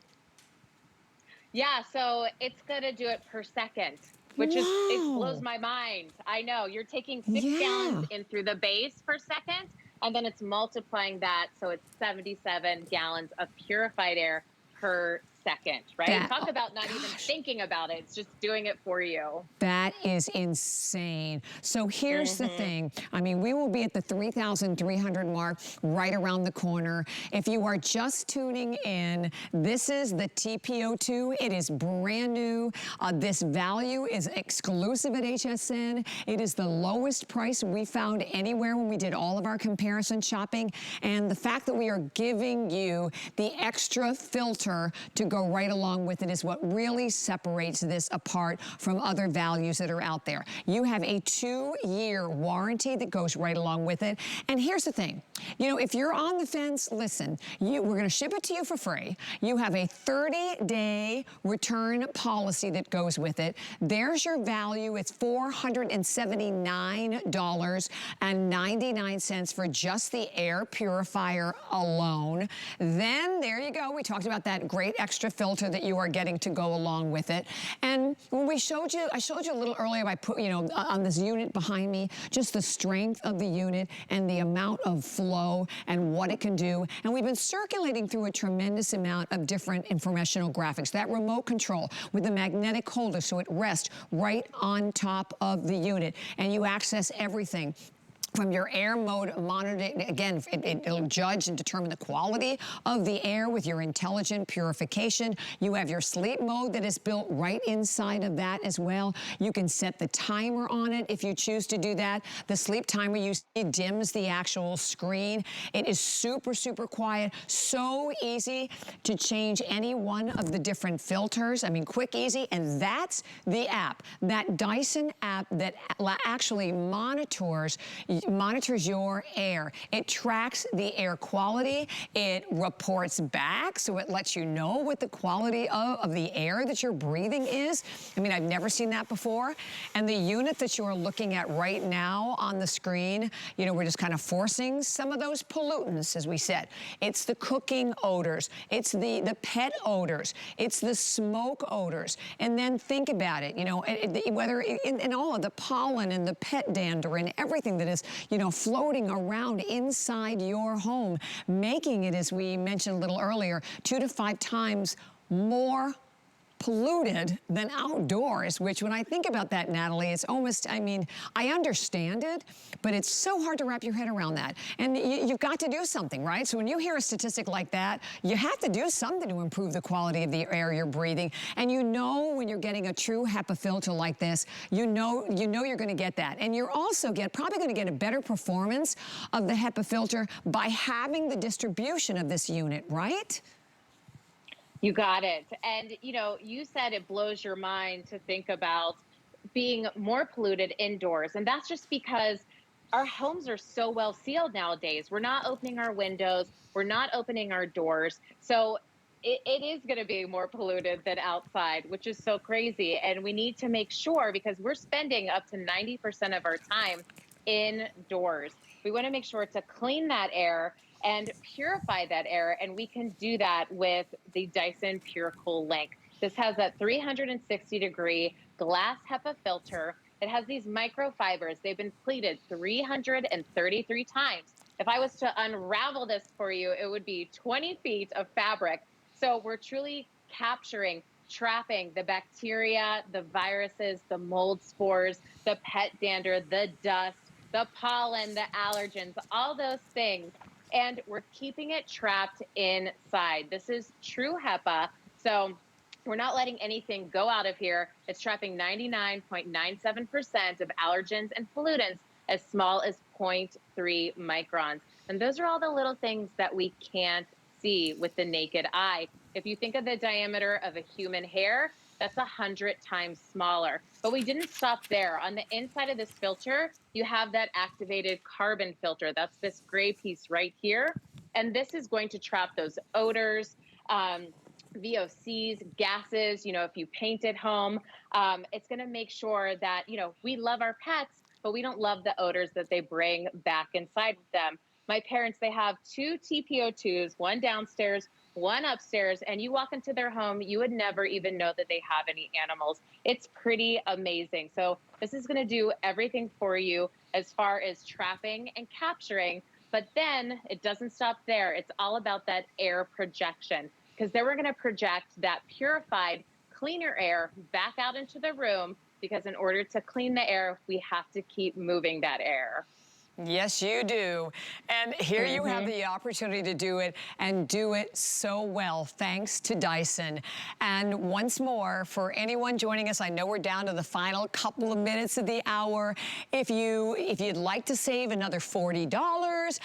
Yeah, so it's gonna do it per second, which is, it blows Wow. my mind. I know, you're taking 6 gallons Yeah. in through the base per second, and then it's multiplying that, so it's 77 gallons of purified air per second, right? That, Talk oh about not even gosh. thinking about it, it's just doing it for you. That is insane. So here's the Mm-hmm. thing. I mean, we will be at the 3,300 mark right around the corner. If you are just tuning in, this is the TP02. It is brand new. This value is exclusive at HSN. It is the lowest price we found anywhere when we did all of our comparison shopping. And the fact that we are giving you the extra filter to go right along with it is what really separates this apart from other values that are out there. You have a 2-year warranty that goes right along with it. And here's the thing, you know, if you're on the fence, listen, we're gonna ship it to you for free. You have a 30-day return policy that goes with it. There's your value. It's $479.99 for just the air purifier alone. Then there you go. We talked about that great extra filter that you are getting to go along with it. And when we showed you, I showed you a little earlier by put, you know, on this unit behind me, just the strength of the unit and the amount of flow and what it can do. And we've been circulating through a tremendous amount of different informational graphics. That remote control with the magnetic holder so it rests right on top of the unit. And you access everything from your air mode monitoring. Again, it'll judge and determine the quality of the air with your intelligent purification. You have your sleep mode that is built right inside of that as well. You can set the timer on it if you choose to do that. The sleep timer, you see, dims the actual screen. It is super, super quiet. So easy to change any one of the different filters. I mean, quick, easy. And that's the app, that Dyson app that actually monitors your air. It tracks the air quality. It reports back, so it lets you know what the quality of the air that you're breathing is. I mean, I've never seen that before. And the unit that you're looking at right now on the screen, you know, we're just kind of forcing some of those pollutants, as we said. It's the cooking odors. It's the pet odors. It's the smoke odors. And then think about it, you know, whether in all of the pollen and the pet dander and everything that is, you know, floating around inside your home, making it, as we mentioned a little earlier, 2 to 5 times more polluted than outdoors, which when I think about that, Natalie, it's almost, I mean, I understand it, but it's so hard to wrap your head around that. And you've got to do something, right? So when you hear a statistic like that, you have to do something to improve the quality of the air you're breathing. And you know when you're getting a true HEPA filter like this, you know you're gonna get that. And you're also probably gonna get a better performance of the HEPA filter by having the distribution of this unit, right? You got it. And, you know, you said it blows your mind to think about being more polluted indoors. And that's just because our homes are so well sealed nowadays. We're not opening our windows, we're not opening our doors. So it is going to be more polluted than outside, which is so crazy. And we need to make sure, because we're spending up to 90% of our time indoors. We want to make sure to clean that air and purify that air. And we can do that with the Dyson PureCool Link. This has a 360-degree glass HEPA filter. It has these microfibers. They've been pleated 333 times. If I was to unravel this for you, it would be 20 feet of fabric. So we're truly capturing, trapping the bacteria, the viruses, the mold spores, the pet dander, the dust, the pollen, the allergens, all those things. And we're keeping it trapped inside. This is true HEPA. So we're not letting anything go out of here. It's trapping 99.97% of allergens and pollutants as small as 0.3 microns. And those are all the little things that we can't see with the naked eye. If you think of the diameter of a human hair, that's 100 times smaller. But we didn't stop there. On the inside of this filter, you have that activated carbon filter. That's this gray piece right here. And this is going to trap those odors, VOCs, gases, you know, if you paint at home. It's going to make sure that, you know, we love our pets, but we don't love the odors that they bring back inside with them. My parents, they have 2 TPO2s, one downstairs, one upstairs, and you walk into their home, you would never even know that they have any animals. It's pretty amazing. So this is going to do everything for you as far as trapping and capturing, but then it doesn't stop there. It's all about that air projection, because then we're going to project that purified, cleaner air back out into the room, because in order to clean the air, we have to keep moving that air. Yes, you do. And here you have the opportunity to do it, and do it so well, thanks to Dyson. And once more, for anyone joining us, I know we're down to the final couple of minutes of the hour. If you'd like to save another $40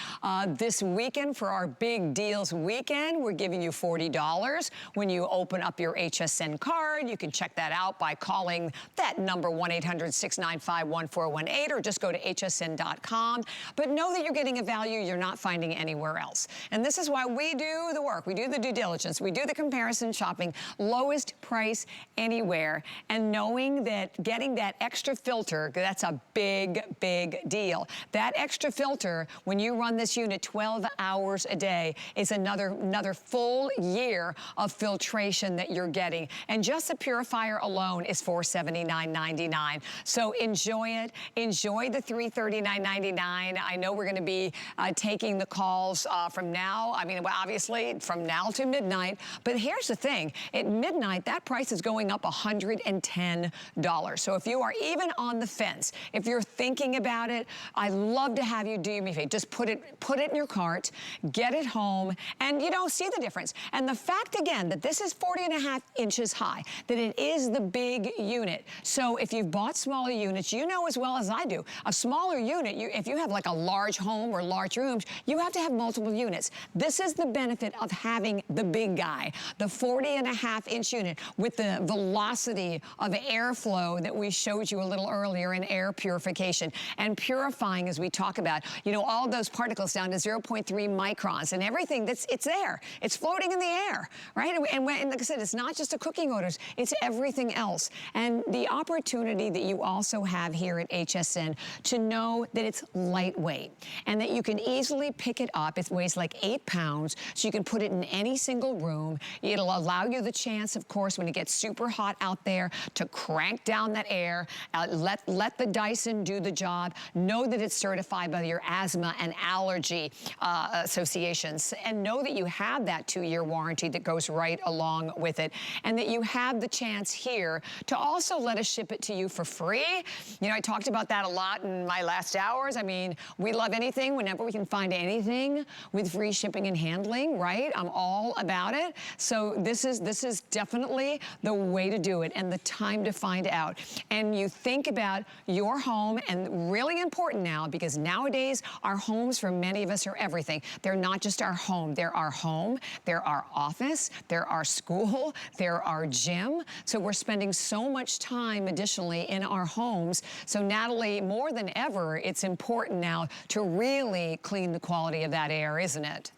this weekend for our big deals weekend, we're giving you $40 when you open up your HSN card. You can check that out by calling that number 1-800-695-1418, or just go to hsn.com. But know that you're getting a value you're not finding anywhere else. And this is why we do the work. We do the due diligence. We do the comparison shopping. Lowest price anywhere. And knowing that getting that extra filter, that's a big, big deal. That extra filter, when you run this unit 12 hours a day, is another full year of filtration that you're getting. And just the purifier alone is $479.99. So enjoy it. Enjoy the $339.99. I know we're going to be taking the calls from now. I mean, obviously from now to midnight. But here's the thing. At midnight, that price is going up $110. So if you are even on the fence, if you're thinking about it, I'd love to have you do me a favor. Just put it in your cart, get it home, and you know, see the difference. And the fact, again, that this is 40.5 inches high, that it is the big unit. So if you've bought smaller units, you know as well as I do, a smaller unit, if you have like a large home or large rooms, you have to have multiple units. This is the benefit of having the big guy, the 40.5 inch unit with the velocity of airflow that we showed you a little earlier in air purification and purifying, as we talk about, you know, all of those particles down to 0.3 microns and everything it's there. It's floating in the air, right? And like I said, it's not just the cooking odors, it's everything else. And the opportunity that you also have here at HSN to know that it's lightweight and that you can easily pick it up. It weighs like 8 pounds, so you can put it in any single room. It'll allow you the chance, of course, when it gets super hot out there, to crank down that air. Let the Dyson do the job. Know that it's certified by your asthma and allergy associations, and know that you have that 2-year warranty that goes right along with it, and that you have the chance here to also let us ship it to you for free. You know, I talked about that a lot in my last hours. I mean, we love anything whenever we can find anything with free shipping and handling, right? I'm all about it. So this is definitely the way to do it and the time to find out. And you think about your home, and really important now, because nowadays our homes for many of us are everything. They're not just our home. They're our home, they're our office, they're our school, they're our gym. So we're spending so much time additionally in our homes. So Natalie, more than ever, it's important now to really clean the quality of that air, isn't it?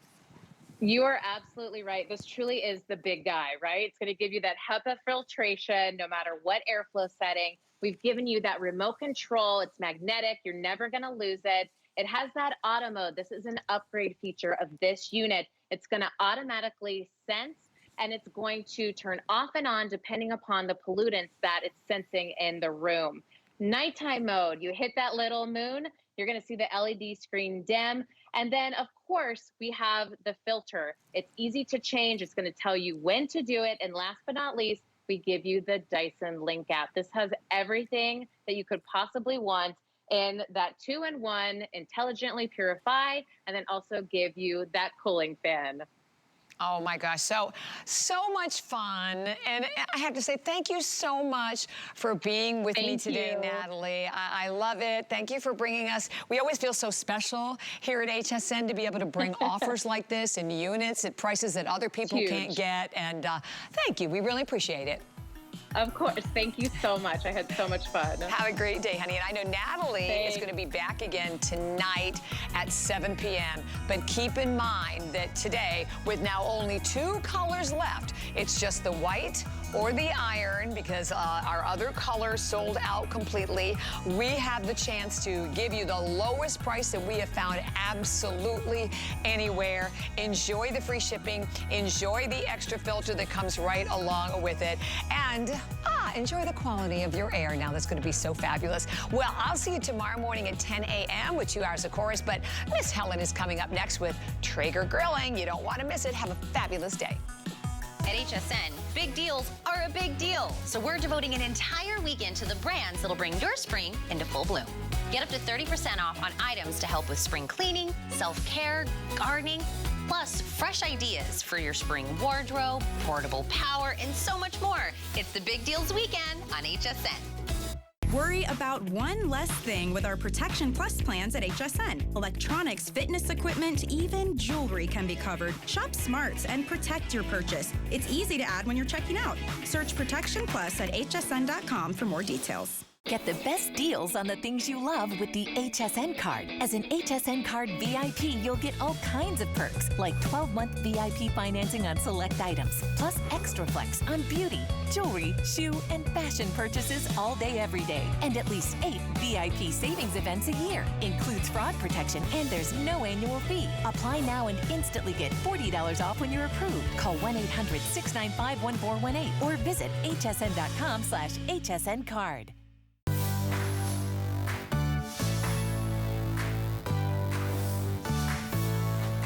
You are absolutely right. This truly is the big guy, right? It's going to give you that HEPA filtration no matter what airflow setting. We've given you that remote control. It's magnetic. You're never going to lose it. It has that auto mode. This is an upgrade feature of this unit. It's going to automatically sense, and it's going to turn off and on depending upon the pollutants that it's sensing in the room. Nighttime mode, you hit that little moon, you're going to see the LED screen dim. And then, of course, we have the filter. It's easy to change. It's going to tell you when to do it. And last but not least, we give you the Dyson Link App. This has everything that you could possibly want in that 2-in-1, intelligently purify, and then also give you that cooling fan. Oh my gosh, so much fun. And I have to say thank you so much for being with me today, Natalie. I love it. Thank you for bringing us. We always feel so special here at HSN to be able to bring offers like this and units at prices that other people can't get. And thank you, we really appreciate it. Of course. Thank you so much. I had so much fun. Have a great day, honey. And I know Natalie is going to be back again tonight at 7 p.m. But keep in mind that today, with now only 2 colors left, it's just the white or the iron, because our other colors sold out completely. We have the chance to give you the lowest price that we have found absolutely anywhere. Enjoy the free shipping. Enjoy the extra filter that comes right along with it. And enjoy the quality of your air now. That's going to be so fabulous. Well, I'll see you tomorrow morning at 10 a.m. with 2 hours of chorus, but Miss Helen is coming up next with Traeger Grilling. You don't want to miss it. Have a fabulous day. At HSN, big deals are a big deal. So we're devoting an entire weekend to the brands that'll bring your spring into full bloom. Get up to 30% off on items to help with spring cleaning, self-care, gardening, plus fresh ideas for your spring wardrobe, portable power, and so much more. It's the Big Deals Weekend on HSN. Worry about one less thing with our Protection Plus plans at HSN. Electronics, fitness equipment, even jewelry can be covered. Shop smart and protect your purchase. It's easy to add when you're checking out. Search Protection Plus at hsn.com for more details. Get the best deals on the things you love with the HSN card. As an HSN card VIP, you'll get all kinds of perks, like 12-month VIP financing on select items, plus extra flex on beauty, jewelry, shoe, and fashion purchases all day, every day. And at least 8 VIP savings events a year. Includes fraud protection, and there's no annual fee. Apply now and instantly get $40 off when you're approved. Call 1-800-695-1418 or visit hsn.com/HSN card.